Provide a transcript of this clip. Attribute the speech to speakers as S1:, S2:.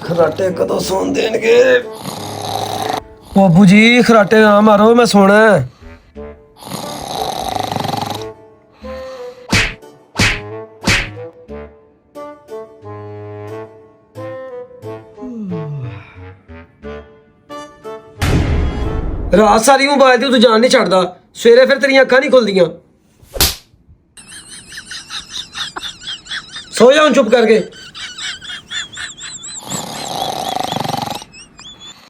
S1: ਖਰਾਟੇ ਕਦੋਂ ਸੌਣ ਦੇਣਗੇ? ਬਾਬੂ ਜੀ ਖਰਾਟੇ ਨਾ ਮਾਰੋ, ਮੈਂ ਸੋਣਾ ਹੈ। ਰਾਤ ਸਾਰੀ ਮੋਬਾਈਲ ਤੇ ਤੂੰ ਜਾਨ ਨਹੀਂ ਛੱਡਦਾ, ਸਵੇਰੇ ਫਿਰ ਤੇਰੀਆਂ ਅੱਖਾਂ ਨਹੀਂ ਖੁੱਲਦੀਆਂ। ਸੋ ਜਾ ਹੁਣ ਚੁੱਪ ਕਰਕੇ।